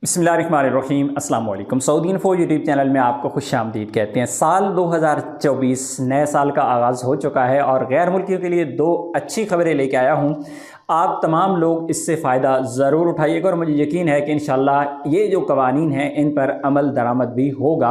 बिस्मिल्लाहिर्रहमानिर्रहीम अस्सलाम वालेकुम। सऊदी इन्फो यूट्यूब चैनल में आपको खुशामदीद कहते हैं। साल 2024 नए साल का आगाज़ हो चुका है और गैर मुल्कियों के लिए दो अच्छी खबरें लेके आया हूँ। आप तमाम लोग इससे फ़ायदा ज़रूर उठाइएगा और मुझे यकीन है कि इंशाल्लाह ये जो कवानीन हैं इन पर अमल दरामद भी होगा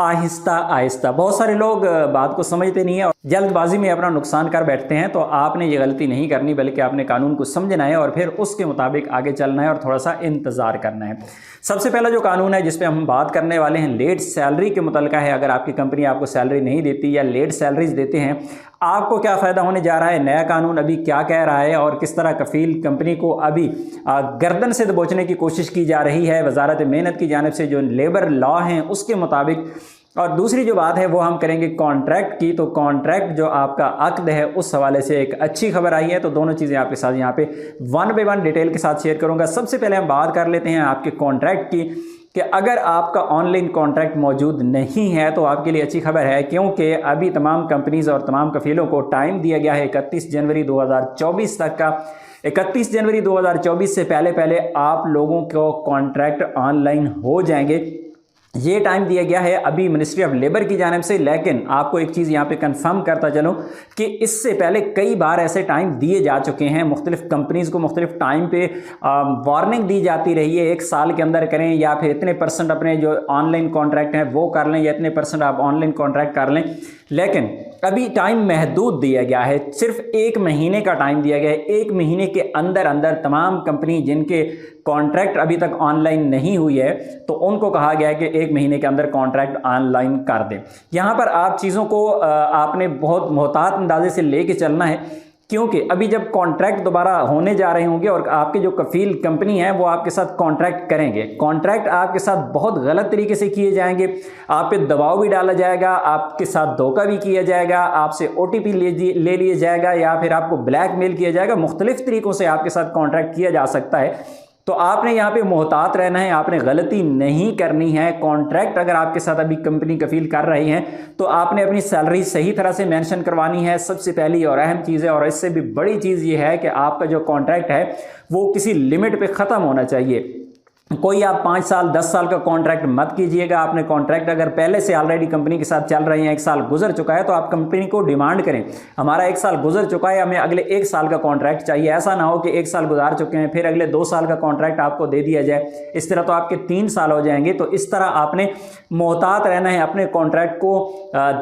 आहिस्ता आहिस्ता। बहुत सारे लोग बात को समझते नहीं हैं और जल्दबाजी में अपना नुकसान कर बैठते हैं, तो आपने ये गलती नहीं करनी, बल्कि आपने कानून को समझना है और फिर उसके मुताबिक आगे चलना है और थोड़ा सा इंतज़ार करना है। सबसे पहला जो कानून है जिस पे हम बात करने वाले हैं लेट सैलरी के मुतल्लिक़ है। अगर आपकी कंपनी आपको सैलरी नहीं देती या लेट सैलरीज देते हैं, आपको क्या फ़ायदा होने जा रहा है, नया कानून अभी क्या कह रहा है और किस तरह कफ़ील कंपनी को अभी गर्दन से दबोचने की कोशिश की जा रही है वजारत मेहनत की जानिब से, जो लेबर लॉ हैं उसके मुताबिक। और दूसरी जो बात है वो हम करेंगे कॉन्ट्रैक्ट की। तो कॉन्ट्रैक्ट जो आपका अक्द है उस हवाले से एक अच्छी खबर आई है, तो दोनों चीज़ें आपके साथ यहाँ पे वन बाय वन डिटेल के साथ शेयर करूँगा। सबसे पहले हम बात कर लेते हैं आपके कॉन्ट्रैक्ट की कि अगर आपका ऑनलाइन कॉन्ट्रैक्ट मौजूद नहीं है तो आपके लिए अच्छी खबर है, क्योंकि अभी तमाम कंपनीज़ और तमाम कफ़ीलों को टाइम दिया गया है 31 जनवरी 2024 तक का। 31 जनवरी 2024 से पहले पहले आप लोगों को कॉन्ट्रैक्ट ऑनलाइन हो जाएंगे, ये टाइम दिया गया है अभी मिनिस्ट्री ऑफ लेबर की जानिब से। लेकिन आपको एक चीज़ यहाँ पे कंफर्म करता चलूँ कि इससे पहले कई बार ऐसे टाइम दिए जा चुके हैं, मुख्तलिफ कंपनीज़ को मुख्तलिफ टाइम पे वार्निंग दी जाती रही है, 1 साल के अंदर करें या फिर इतने % अपने जो ऑनलाइन कॉन्ट्रैक्ट हैं वो कर लें या इतने % आप ऑनलाइन कॉन्ट्रैक्ट कर लें। लेकिन अभी टाइम महदूद दिया गया है, सिर्फ 1 महीने का टाइम दिया गया है। 1 महीने के अंदर अंदर तमाम कंपनी जिनके कॉन्ट्रैक्ट अभी तक ऑनलाइन नहीं हुई है तो उनको कहा गया है कि 1 महीने के अंदर कॉन्ट्रैक्ट ऑनलाइन कर दें। यहाँ पर आप चीज़ों को आपने बहुत मोहतात अंदाजे से लेके चलना है, क्योंकि अभी जब कॉन्ट्रैक्ट दोबारा होने जा रहे होंगे और आपके जो कफ़ील कंपनी है वो आपके साथ कॉन्ट्रैक्ट करेंगे, कॉन्ट्रैक्ट आपके साथ बहुत गलत तरीके से किए जाएंगे, आप पे दबाव भी डाला जाएगा, आपके साथ धोखा भी किया जाएगा, आपसे OTP ले लिया जाएगा या फिर आपको ब्लैकमेल किया जाएगा। मुख्तलिफ तरीक़ों से आपके साथ कॉन्ट्रैक्ट किया जा सकता है, तो आपने यहाँ पे मोहतात रहना है, आपने गलती नहीं करनी है। कॉन्ट्रैक्ट अगर आपके साथ अभी कंपनी कफील कर रही है तो आपने अपनी सैलरी सही तरह से मेंशन करवानी है, सबसे पहली और अहम चीज़ है। और इससे भी बड़ी चीज़ ये है कि आपका जो कॉन्ट्रैक्ट है वो किसी लिमिट पे ख़त्म होना चाहिए। कोई आप 5 साल 10 साल का कॉन्ट्रैक्ट मत कीजिएगा। आपने कॉन्ट्रैक्ट अगर पहले से ऑलरेडी कंपनी के साथ चल रहे हैं, 1 साल गुजर चुका है, तो आप कंपनी को डिमांड करें हमारा 1 साल गुजर चुका है, हमें अगले 1 साल का कॉन्ट्रैक्ट चाहिए। ऐसा ना हो कि 1 साल गुजार चुके हैं फिर अगले 2 साल का कॉन्ट्रैक्ट आपको दे दिया जाए, इस तरह तो आपके 3 साल हो जाएंगे। तो इस तरह आपने मोहतात रहना है, अपने कॉन्ट्रैक्ट को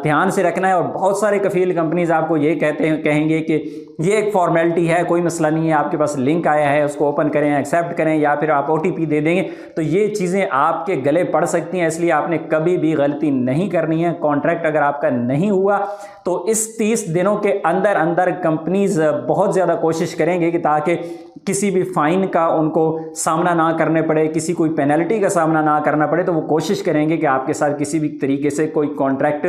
ध्यान से रखना है। और बहुत सारे कफील कंपनीज आपको ये कहेंगे कि ये एक फॉर्मेलिटी है, कोई मसला नहीं है, आपके पास लिंक आया है उसको ओपन करें, एक्सेप्ट करें या फिर आप OTP दे देंगे, तो ये चीज़ें आपके गले पड़ सकती हैं। इसलिए आपने कभी भी गलती नहीं करनी है। कॉन्ट्रैक्ट अगर आपका नहीं हुआ तो इस 30 दिनों के अंदर अंदर कंपनीज बहुत ज़्यादा कोशिश करेंगे कि ताकि किसी भी फाइन का उनको सामना ना करने पड़े, किसी कोई पेनल्टी का सामना ना करना पड़े, तो वो कोशिश करेंगे कि आपके साथ किसी भी तरीके से कोई कॉन्ट्रैक्ट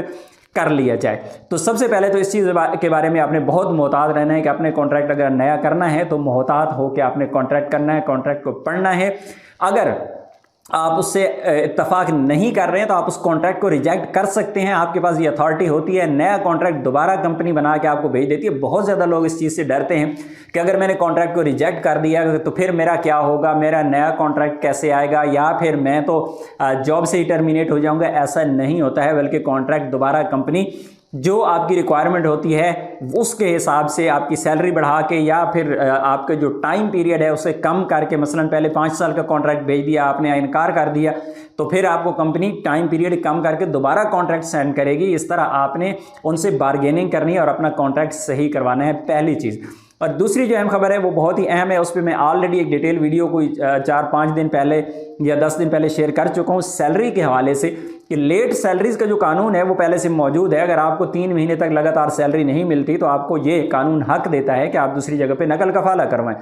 कर लिया जाए। तो सबसे पहले तो इस चीज़ के बारे में आपने बहुत मोहतात रहना है कि अपने कॉन्ट्रैक्ट अगर नया करना है तो मोहतात हो के आपने कॉन्ट्रैक्ट करना है, कॉन्ट्रैक्ट को पढ़ना है। अगर आप उससे इत्तफाक नहीं कर रहे हैं तो आप उस कॉन्ट्रैक्ट को रिजेक्ट कर सकते हैं, आपके पास ये अथॉरिटी होती है। नया कॉन्ट्रैक्ट दोबारा कंपनी बना के आपको भेज देती है। बहुत ज़्यादा लोग इस चीज़ से डरते हैं कि अगर मैंने कॉन्ट्रैक्ट को रिजेक्ट कर दिया तो फिर मेरा क्या होगा, मेरा नया कॉन्ट्रैक्ट कैसे आएगा, या फिर मैं तो जॉब से ही टर्मिनेट हो जाऊँगा। ऐसा नहीं होता है, बल्कि कॉन्ट्रैक्ट दोबारा कंपनी जो आपकी रिक्वायरमेंट होती है उसके हिसाब से आपकी सैलरी बढ़ा के या फिर आपका जो टाइम पीरियड है उसे कम करके, मसलन पहले 5 साल का कॉन्ट्रैक्ट भेज दिया, आपने इनकार कर दिया, तो फिर आपको कंपनी टाइम पीरियड कम करके दोबारा कॉन्ट्रैक्ट सेंड करेगी। इस तरह आपने उनसे बार्गेनिंग करनी है और अपना कॉन्ट्रैक्ट सही करवाना है, पहली चीज़। और दूसरी जो अहम खबर है वो बहुत ही अहम है, उस पर मैं ऑलरेडी एक डिटेल वीडियो कोई 4-5 दिन पहले या 10 दिन पहले शेयर कर चुका हूँ सैलरी के हवाले से कि लेट सैलरीज का जो कानून है वो पहले से मौजूद है। अगर आपको 3 महीने तक लगातार सैलरी नहीं मिलती तो आपको ये कानून हक देता है कि आप दूसरी जगह पे नकल कफाला करवाएं।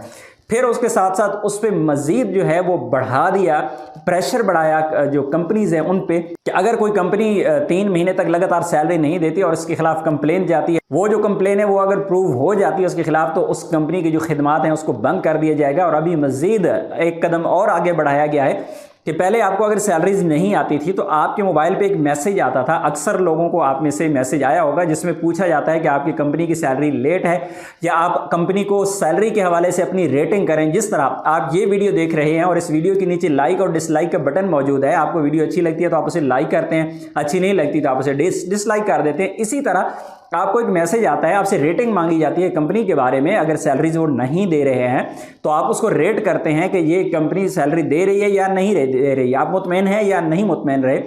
फिर उसके साथ साथ उस पर मज़ीद जो है वो बढ़ा दिया, प्रेशर बढ़ाया जो कंपनीज हैं उन पे कि अगर कोई कंपनी 3 महीने तक लगातार सैलरी नहीं देती और इसके खिलाफ कंप्लेन जाती है, वो जो कंप्लेन है वो अगर प्रूव हो जाती है उसके खिलाफ, तो उस कंपनी की जो खिदमात हैं उसको बंद कर दिया जाएगा। और अभी मज़ीद एक कदम और आगे बढ़ाया गया है कि पहले आपको अगर सैलरीज नहीं आती थी तो आपके मोबाइल पे एक मैसेज आता था। अक्सर लोगों को आप में से मैसेज आया होगा जिसमें पूछा जाता है कि आपकी कंपनी की सैलरी लेट है या आप कंपनी को सैलरी के हवाले से अपनी रेटिंग करें। जिस तरह आप ये वीडियो देख रहे हैं और इस वीडियो के नीचे लाइक और डिसलाइक का बटन मौजूद है, आपको वीडियो अच्छी लगती है तो आप उसे लाइक करते हैं, अच्छी नहीं लगती तो आप उसे डिसलाइक कर देते हैं। इसी तरह आपको एक मैसेज आता है, आपसे रेटिंग मांगी जाती है कंपनी के बारे में। अगर सैलरीज वो नहीं दे रहे हैं तो आप उसको रेट करते हैं कि ये कंपनी सैलरी दे रही है या नहीं दे रही है, आप मुतमईन हैं या नहीं मुतमईन रहे।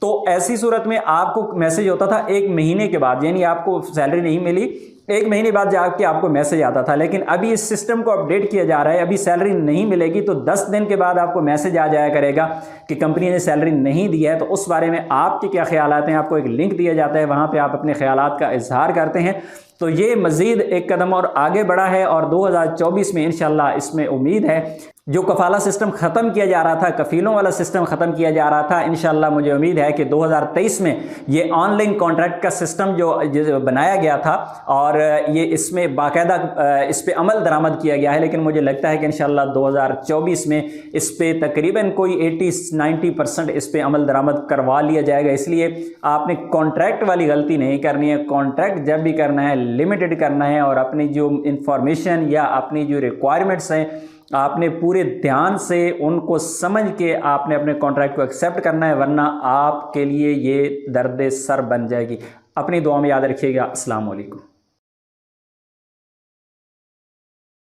तो ऐसी सूरत में आपको मैसेज होता था 1 महीने के बाद, यानी आपको सैलरी नहीं मिली 1 महीने बाद जाके आपको मैसेज आता था। लेकिन अभी इस सिस्टम को अपडेट किया जा रहा है, अभी सैलरी नहीं मिलेगी तो 10 दिन के बाद आपको मैसेज आ जाया करेगा कि कंपनी ने सैलरी नहीं दी है। तो उस बारे में आपके क्या ख्यालात हैं, आपको एक लिंक दिया जाता है, वहाँ पे आप अपने ख्यालात का इजहार करते हैं। तो ये मज़ीद एक कदम और आगे बढ़ा है और 2024 में इंशाल्लाह इसमें उम्मीद है जो कफाला सिस्टम ख़त्म किया जा रहा था, कफ़ीलों वाला सिस्टम ख़त्म किया जा रहा था, इंशाल्लाह मुझे उम्मीद है कि 2023 में ये ऑनलाइन कॉन्ट्रैक्ट का सिस्टम जो बनाया गया था और ये इसमें बाकायदा इस पर अमल दरामद किया गया है। लेकिन मुझे लगता है कि इंशाल्लाह 2024 में इस पर तकरीबन कोई 80-90% इस पर अमल दरामद करवा लिया जाएगा। इसलिए आपने कॉन्ट्रैक्ट वाली गलती नहीं करनी है। कॉन्ट्रैक्ट जब भी करना है लिमिटेड करना है और अपनी जो इंफॉर्मेशन या अपनी जो रिक्वायरमेंट्स हैं आपने पूरे ध्यान से उनको समझ के आपने अपने कॉन्ट्रैक्ट को एक्सेप्ट करना है, वरना आपके लिए ये दर्द सर बन जाएगी। अपनी दुआ में याद रखिएगा। अस्सलाम वालेकुम।